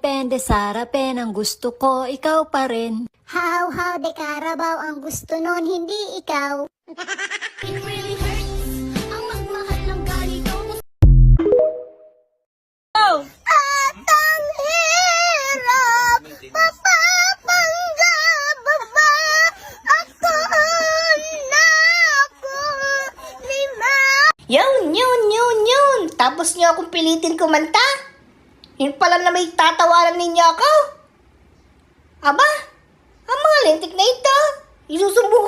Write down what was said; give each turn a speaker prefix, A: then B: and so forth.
A: depende sa harapan. Ang gusto ko, ikaw pa rin.
B: How de Carabao ang gusto nun, hindi ikaw.
C: It really hurts ang magmahal ng ganito.
B: At ang hirap, papapanggap ba ako na ako lima?
D: Yun. Tapos niyo akong pilitin kumanta. Yun pala na may tatawanan ninyo ako. Aba, ang mga lintik na ito. Isusumbong